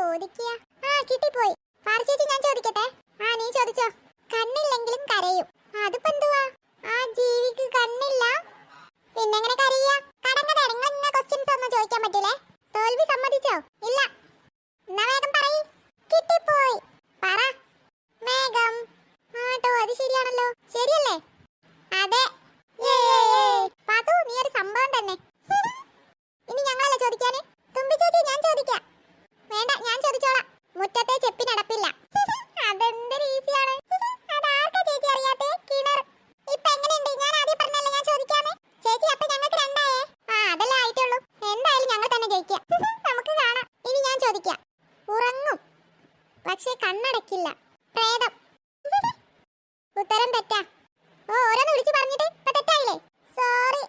ചോദിക്കുക? കിട്ടിപ്പോയി. പാർച്ചേച്ചി ഞാൻ ചോദിക്കട്ടെ? നീ ചോദിച്ചോ. കണ്ണില്ലെങ്കിലും കരയും. അതിപ്പോ എന്തുവാ? ആ ജീവിക്ക് കണ്ണില്ല, പിന്നെങ്ങനെ കരയാ? കടങ്ങടെ നിങ്ങൾ ക്വസ്റ്റ്യൻസ് ഒന്നും ചോദിക്കാൻ പറ്റൂലേ? തോൽവി സമ്മതിച്ചോ? ഇല്ല. എന്നാ വേഗം പറയ്. കിട്ടിപ്പോയി. പറ വേഗം. ആട്ടോ, അത് ശരിയാണല്ലോ. ശരിയല്ലേ? അതെ. പാത്തു, നീ ഒരു സംഭവം തന്നെ. ഇനി ഞങ്ങളല്ല ചോദിക്കാന്. തുമ്പി ചേച്ചി ഞാൻ ചോദിക്കാം. വേണ്ട, ഞാൻ ചോദിച്ചോളാം. മുറ്റത്തെ ചെപ്പിനടപ്പില്ല. അതെന്തൊരു ഈസിയാണ്. അതാർക്കാ ചേച്ചി അറിയാത്തെ? കിണർ. ഇപ്പൊ എങ്ങനെയുണ്ട്? ഞാൻ ആദ്യം പറഞ്ഞല്ലേ ഞാൻ ചോദിക്കാന്ന്. ചേച്ചി അപ്പൊ ഞങ്ങൾക്ക് രണ്ടായേ. അതല്ലേ ആയിട്ടുള്ളൂ. എന്തായാലും ഞങ്ങൾ തന്നെ ജയിക്കാം. നമുക്ക് കാണാം. ഇനി ഞാൻ ചോദിക്കാം. ഉറങ്ങും പക്ഷെ കണ്ണടക്കില്ല. പ്രേതം. ഉത്തരം തെറ്റാ. ഓരോന്ന് വിളിച്ചു പറഞ്ഞിട്ട് ഇപ്പൊ തെറ്റായില്ലേ? സോറി.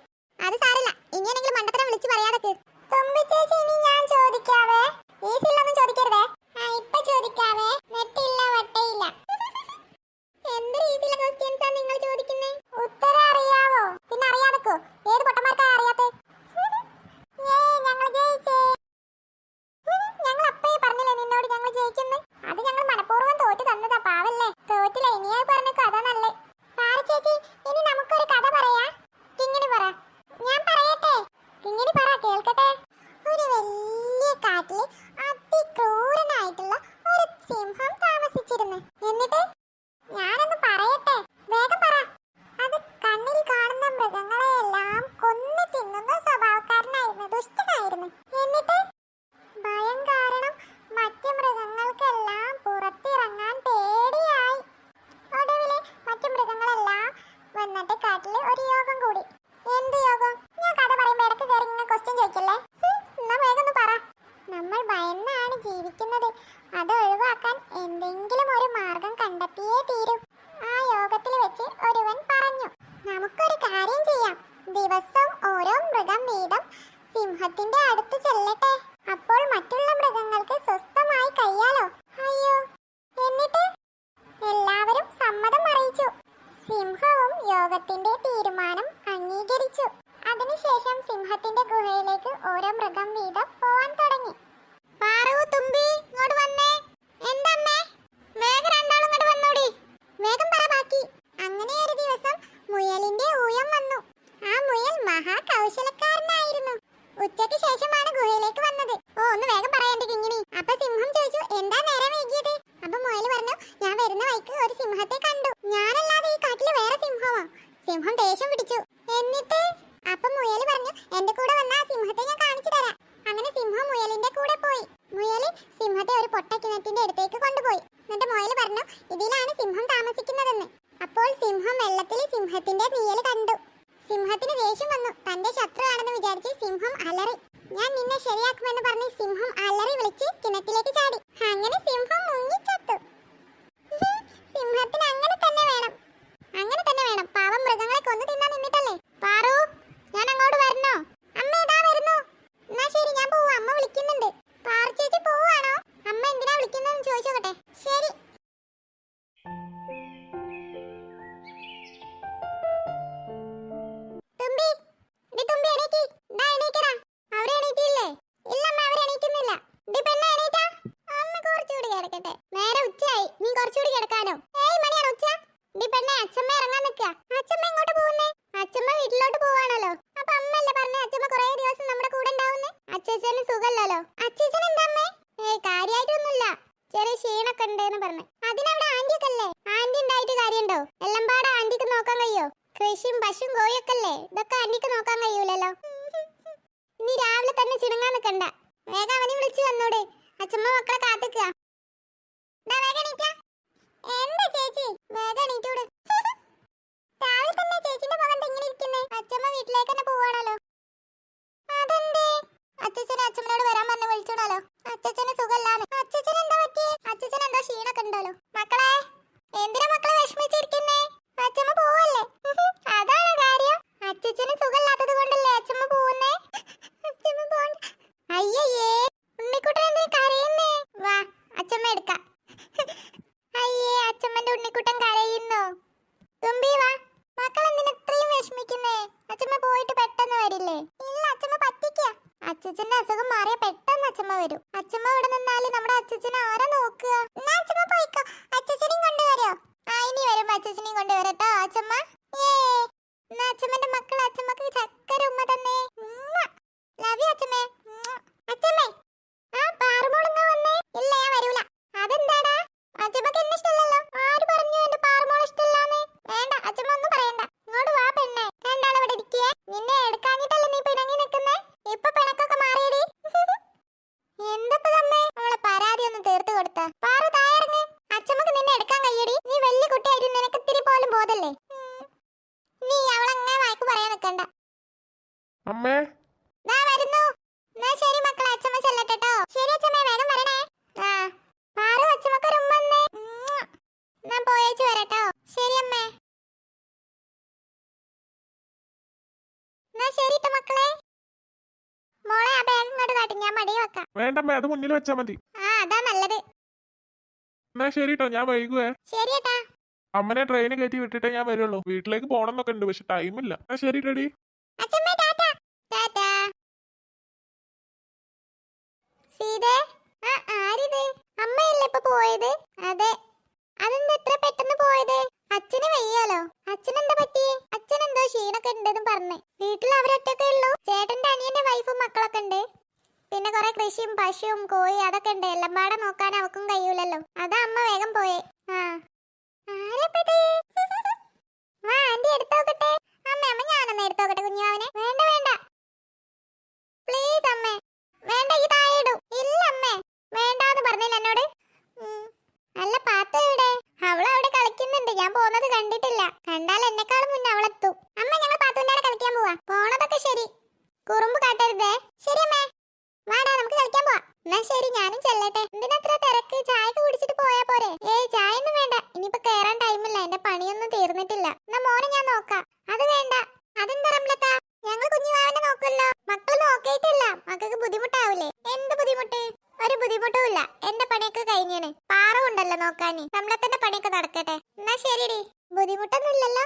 അത് സാരല്ല. ഇങ്ങനെയെങ്കിലും മണ്ടത്തരം വിളിച്ചു പറയാതെ. തുമ്പി ചേച്ചി ഇനി ഞാൻ ചോദിക്കാവേ. ഈസിലൊന്നും ചോദിക്കരുതേ. ഇപ്പൊ ചോദിക്കാവേ. നെറ്റില്ല വട്ടയില്ല. എന്ത് രീതിയിലുള്ള ക്വസ്റ്റ്യൻസാ നിങ്ങൾ ചോദിക്കുന്നേ? ഉത്തരം അറിയാവോ? പിന്നെ അറിയാതെക്കോ? ഏത് പൊട്ടന്മാർക്കാ അറിയാത്തെ? ഞങ്ങൾ ജയിച്ചേ. ഞങ്ങൾ അപ്പേ പറഞ്ഞില്ലേ നിന്നോട് ഞങ്ങൾ ജയിക്കുന്നു. അത് ഞങ്ങൾ മനഃപൂർവ്വം തോറ്റ് തന്നതാ. പാവല്ലേ? തോറ്റില്ല. ഇനിയാ പറഞ്ഞ കഥ നല്ലേ. ചേച്ചി ഇനി നമുക്കൊരു കഥ പറയാ. കിങ്ങിണി പറ. ഞാൻ പറയട്ടെ? കിങ്ങിണി പറ, കേൾക്കട്ടെ. ഒരു വലിയ കാട്ടില് അതിക്രൂരനായിട്ടുള്ള ഒരു സിംഹം താമസിച്ചിരുന്നു. എന്നിട്ട് ഞാനൊന്ന് പറയട്ടെ? വേഗം പറ. അത് കണ്ണിൽ കാണുന്ന മൃഗങ്ങളെയെല്ലാം കൊന്നു തിന്നുന്ന സ്വഭാവക്കാരനായിരുന്നു. ദുഷ്ടനായിരുന്നു. എന്നിട്ട് ഭയം കാരണം മറ്റു മൃഗങ്ങൾക്കെല്ലാം പുറത്തിറങ്ങാൻ പേടിയായി. ഒടുവില് മറ്റു മൃഗങ്ങളെല്ലാം വന്നിട്ട് കാട്ടില് ഒരു യോഗം കൂടി. എന്ത് യോഗം? ഞാൻ കഥ പറയുമ്പോ ഇടക്ക് കയറി ഇങ്ങനെ ക്വസ്റ്റ്യൻ ചോദിക്കല്ലേ? എന്നാ വേഗം ഒന്ന് പറ. നമ്മൾ ഭയന്നാണ് ജീവിക്കുന്നത്. അത് ഒഴിവാക്കാൻ എന്തെങ്കിലും ഒരു മാർഗം കണ്ടെത്തിയേ തീരൂ. ആ യോഗത്തിൽ വെച്ച് ഒരുവൻ പറഞ്ഞു, നമുക്കൊരു കാര്യം ചെയ്യാം. ദിവസം ഓരോ മൃഗം വീതം സിംഹത്തിന്റെ അടുത്ത് ചെല്ലട്ടെ. അപ്പോൾ മറ്റുള്ള മൃഗങ്ങൾക്ക് സ്വസ്ഥമായി കഴിയാലോ. അയ്യോ. എന്നിട്ട് എല്ലാവരും സമ്മതം അറിയിച്ചു. സിംഹവും യോഗത്തിന്റെ തീരുമാനം അംഗീകരിച്ചു. അതിനുശേഷം സിംഹത്തിന്റെ ഗുഹയിലേക്ക് ഓരോ മൃഗം വീതം പോവാൻ തുടങ്ങി. പാറു, തുമ്പി ഇങ്ങോട്ട് വന്നേ. എന്തമ്മേ? വേഗം രണ്ടാളും ഇങ്ങോട്ട് വന്നോടി. വേഗം പറ ബാക്കി. അങ്ങനെ ഒരു ദിവസം മുയലിന്റെ ഊഴം വന്നു. ആ മുയൽ മഹാകൗശലക്കാരനായിരുന്നു. ഉച്ചയ്ക്ക് ശേഷമാണ് ഗുഹയിലേക്ക് വന്നത്. ഒന്ന് വേഗം പറയണ്ടേ കിങ്ങിണി? അപ്പൊ സിംഹം ചോദിച്ചു, എന്താ നേരം വൈകിയത്? അപ്പൊ മുയൽ പറഞ്ഞു, ഞാൻ വരുന്ന വഴിക്ക് ഒരു സിംഹത്തെ കണ്ടു. ഞാനല്ലാതെ ഈ കാട്ടില് വേറെ സിംഹമോ? സിംഹം ദേഷ്യം പിടിച്ചു. എന്നിട്ട് അപ്പൊ മുയൽ പറഞ്ഞു, എന്റെ കൂടെ വന്ന ആ സിംഹത്തെ ഞാൻ കാണിച്ചു തരാം. അങ്ങനെ സിംഹം മുയലിന്റെ കൂടെ പോയി. മുയൽ സിംഹത്തെ ഒരു പൊട്ടക്കിണറ്റിന്റെ അടുത്തേക്ക് കൊണ്ടുപോയി. എന്നിട്ട് മുയൽ പറഞ്ഞു, ഇതിലാണ് സിംഹം താമസിക്കുന്നതെന്ന്. അപ്പോൾ സിംഹം വെള്ളത്തിൽ സിംഹത്തിന്റെ നീയൽ കണ്ടു. സിംഹത്തിന് ദേഷ്യം വന്നു. തന്റെ ശത്രു ആണെന്ന് വിചാരിച്ച് സിംഹം അലറി. ഞാൻ നിന്നെ ശരിയാക്കുമെന്ന് പറഞ്ഞ് സിംഹം അലറി വിളിച്ച് കിണറ്റിലേക്ക് ചാടി. അങ്ങനെ സിംഹം മുങ്ങിച്ചത്തു. സിംഹത്തിന് അങ്ങനെ തന്നെ വേണം. അങ്ങനെ തന്നെ വേണം. പാവം മൃഗങ്ങളെ കൊന്നു തിന്നാൻ നിന്നിട്ടല്ലേ. പാറു, ഞാൻ അങ്ങോട്ട് വരണോ? അമ്മ ഇതാ വരുന്നു. എന്നാ ശരി, ഞാൻ പോവാ. അമ്മ വിളിക്കുന്നുണ്ട്. പാർച്ചേച്ചി പോവാണോ? അമ്മ എന്തിനാ വിളിക്കുന്നതെന്ന് ചോദിച്ചോട്ടെ. ശരി. തുമ്പി, തുമ്പി എണീക്ക്. ദാ എണീക്കടാ. അവരെ എണീറ്റില്ലേ? ഇല്ല അമ്മ, അവരെ എണീക്കുന്നില്ല. പെണ്ണ എണീറ്റാ? അമ്മ കുറച്ചുകൂടി കിടക്കട്ടെ. നേരെ ഉച്ചയായി. നീ കുറച്ചുകൂടി കിടക്കാനോ? 7 മണിയാണ് ഉച്ച. പെണ്ണെ, അച്ഛമ്മ ഇറങ്ങാൻ നിൽക്കുക. അച്ഛമ്മ എങ്ങോട്ട് പോകുന്നേ? അച്ഛമ്മ വീട്ടിലോട്ട് പോവാണല്ലോ. അപ്പൊ അമ്മല്ലേ പറഞ്ഞ അച്ഛമ്മ കുറെ ദിവസം നമ്മുടെ കൂടെ ഉണ്ടാവുന്നേ? അച്ഛന് സുഖമല്ലല്ലോ. അച്ഛൻ എന്താ അമ്മേ? കാര്യമായിട്ടൊന്നുമില്ല. ചെറിയ ക്ഷീണൊക്കെ ഉണ്ടെന്ന് പറഞ്ഞു. അതിനവിടെ ആന്റിയൊക്കെ അല്ലേ? ആന്റി ഉണ്ടായിട്ട് കാര്യമുണ്ടോ? എല്ലാം പാടെ ആന്റിക്ക് നോക്കാൻ കഴിയോ? കൃഷിയും പശുവും കോഴിയൊക്കെ അല്ലേ? ഇതൊക്കെ ആന്റിക്ക് നോക്കാൻ കഴിയൂലല്ലോ. ഇനി രാവിലെ തന്നെ ചിണുങ്ങാൻ നിൽക്കണ്ട. വേഗം അവനെ വിളിച്ചു വന്നോട്. അച്ഛമ്മ മക്കളെ കാത്തിക്കുക. എന്താ ചേച്ചി? വേഗം എണീറ്റൂട്. രാവിലെ തന്നെ ചേച്ചിന്റെ മുഖം ഇങ്ങനെ ഇരിക്കുന്നേ? അച്ഛമ്മ വീട്ടിലേക്ക് തന്നെ പോവാണല്ലോ. അതെന്തേ? അച്ഛനെ അച്ഛമ്മനോട് വരാൻ പറഞ്ഞ് വിളിച്ചോണല്ലോ. അച്ഛന് സുഖമില്ലാന്ന്. അച്ഛന് എന്താ പറ്റിയേ? അച്ഛന് എന്തോ ക്ഷീണൊക്കെ ഉണ്ടല്ലോ. മക്കളെ, എന്തിനാ മക്കളെ വിഷമിച്ചിരിക്കുന്നേ? അച്ഛമ്മ പോവല്ലേ? അതാണ് കാര്യം. അച്ഛന് സുഖമില്ലാത്തത് കൊണ്ടല്ലേ അച്ഛമ്മ പോകുന്നേ? അച്ഛമ്മ പോണ്ട. അയ്യേ, ഉണ്ണിക്കുട്ടൻ എന്തിനാ കരയുന്നേ? വാ, അച്ഛമ്മ എടുക്കാം. അയ്യേ, അച്ഛമ്മന്റെ ഉണ്ണിക്കുട്ടൻ കരയുന്നോ? തുമ്പി വാ. മക്കൾ എന്തിനാ ഇത്രയും വിഷമിക്കുന്നേ? അച്ഛമ്മ പോയിട്ട് പെട്ടെന്ന് വരില്ലേ? ഇല്ല, അച്ഛമ്മ പറ്റിക്ക. അച്ഛച്ചന്റെ അസുഖം മാറിയ പെട്ടെന്ന് അച്ഛമ്മ വരും. അച്ഛമ്മ ഇവിടെ നിന്നാല് നമ്മുടെ അച്ഛച്ചനെ ആരാ നോക്കുക? എന്നാ അച്ഛമ്മ പോയിക്കോ, അച്ഛച്ചനെയും കൊണ്ടുവരോ? ആ ഇനി വരുമ്പോ അച്ഛച്ചനെയും കൊണ്ടുവരട്ടോ അച്ഛമ്മ. എന്നാ അച്ഛമ്മന്റെ മക്കൾ അച്ഛമ്മക്ക് ചക്കര ഉമ്മ തന്നെ. ലവ് യു അച്ഛമ്മേ. അച്ഛമ്മേ ആ പാറുമോളുങ്ങ വന്നേ. ഇല്ല ഞാൻ വരൂല. അതെന്താടാ? അച്ഛമ്മക്ക് എന്നെ ഇഷ്ടമല്ലല്ലോ. ആര് പറഞ്ഞു എന്റെ പാറുമോൾ ഇഷ്ടമില്ലാന്ന്? വേണ്ട അച്ഛമ്മ ഒന്നും പറയണ്ട. ഇങ്ങോട്ട് വാ പെണ്ണെ. രണ്ടാൾ ഇവിടെ ഇരിക്കേ. നിന്നെ എടുക്കാഞ്ഞിട്ടല്ലേ നീ പിണങ്ങി നിൽക്കുന്നേ? ഇപ്പൊ പിണക്കൊക്കെ മാറിയടി. എന്തപ്പതമ്മേ അവളെ പരാതി ഒന്ന് തീർത്തു കൊടുത്ത. പാറു തായറങ്ങ്. അച്ഛമ്മക്ക് നിന്നെ എടുക്കാൻ കഴിയടി. നീ വലിയ കുട്ടിയായിട്ട് നിനക്ക് ഇത്തിരി പോലും ബോധല്ലേ? നീ അവളങ്ങനെ വായിക്ക് പറയാൻ നിൽക്കണ്ട. അമ്മേ ദാ വരുന്നു. എന്നാ ശരി മക്കളെ, അച്ഛമ്മ ചെല്ലട്ടെട്ടോ. ശരി അച്ഛമ്മേ, വേഗം വരണേ. ആ പാറു അച്ഛമ്മക്ക് ഒരു ഉമ്മ തന്നേ. ഞാൻ പോയേച്ച് വരട്ടോ. ശരി അമ്മേ. എന്നാ ശരിട്ടോ മക്കളെ. മോളെ ആ ബാഗ് ഇങ്ങോട്ട് കാട്ടി, ഞാൻ മടി വെക്കാം. വേണ്ടമ്മേ, അത് മുന്നിൽ വെച്ചാ മതി. ആ അതാ നല്ലത്. എന്നാ ശരിട്ടോ, ഞാൻ വൈകുവേ. ശരിയേട്ടാ. അമ്മനെ ട്രെയിന് കയറ്റി വിട്ടിട്ടേ ഞാൻ വരുള്ളൂ. വീട്ടിലേക്ക് പോകണമെന്നൊക്കെ ഉണ്ട്, പക്ഷെ ടൈമില്ല. എന്നാ ശരി ഡാഡി. അച്ഛമ്മേ ടാറ്റാ. ടാറ്റാ. സീതേ. ആ ആരിത്? അമ്മയല്ലേ ഇപ്പൊ പോയത്? അതെ. അതെന്താ ഇത്ര പെട്ടെന്ന് പോയത്? അച്ഛന് വയ്യാലോ. അച്ഛനെന്താ പറ്റി? അച്ഛനെന്തോ ക്ഷീണൊക്കെ ഉണ്ടെന്ന് പറഞ്ഞേ. വീട്ടിൽ അവരൊറ്റൊക്കെ ഉള്ളൂ. ചേട്ടന്റെ അനിയന്റെ വൈഫും മക്കളൊക്കെ ഉണ്ട്. പിന്നെ കുറെ കൃഷിയും പശുവും കോഴി അതൊക്കെ ഉണ്ട്. എല്ലാം പാടെ നോക്കാൻ അവക്കും കഴിയൂലല്ലോ. അതാ അമ്മ വേഗം പോയേ. ആ ആരപ്പത്? വാ ആന്റി എടുത്തോക്കട്ടെ. അമ്മ അമ്മ ഞാനൊന്ന് എടുത്തോക്കട്ടെ കുഞ്ഞാവനെ. വേണ്ട വേണ്ട പ്ലീസ് അമ്മേ. വേണ്ട ഈ താഴെ ഇടൂ. ഇല്ല അമ്മേ വേണ്ടാന്ന് പറഞ്ഞില്ല എന്നോട്. അല്ല പാത്ത ഇവിടെ. അവളവിടെ കളിക്കുന്നുണ്ട്. ഞാൻ പോകുന്നത് കണ്ടിട്ടില്ല. കണ്ടാൽ എന്നെക്കാളും മുന്നേ അവളെത്തും. അമ്മ ഞങ്ങൾ പാത്തുവിന്റെ അവിടെ കളിക്കാൻ പോവാ. പോണതൊക്കെ ശരി, കുറുമ്പ് കാട്ടരുതേ. ശരി അമ്മേ. വാടാ നമുക്ക് കളിക്കാൻ പോവാ. എന്നാ ശരി ഞാനും ചെല്ലട്ടെ. എന്തിനത്ര തിരക്ക്? ചായക്ക് കുടിച്ചിട്ട് പോയാ പോരെ? ചായ ഒന്നും വേണ്ട. ഇനിയിപ്പോ കേറാൻ ടൈമില്ല. എന്റെ പണിയൊന്നും തീർന്നിട്ടില്ല. എന്നാ മോനെ ഞാൻ നോക്കാം. അത് വേണ്ട. അതെന്താ റംലത്ത? ഞങ്ങൾ കുഞ്ഞുവാവനെ നോക്കുമല്ലോ. മക്കൾ നോക്കിയിട്ടില്ല. മക്കൾക്ക് ബുദ്ധിമുട്ടാവൂലേ? എന്ത് ബുദ്ധിമുട്ട്? ഒരു ബുദ്ധിമുട്ടും ഇല്ല. എന്റെ പണിയൊക്കെ കഴിഞ്ഞാണ്. പാറുണ്ടല്ലോ നോക്കാന്. റംലത്തന്റെ പണിയൊക്കെ നടക്കട്ടെ. എന്നാ ശരിടി. ബുദ്ധിമുട്ടൊന്നും ഇല്ലല്ലോ.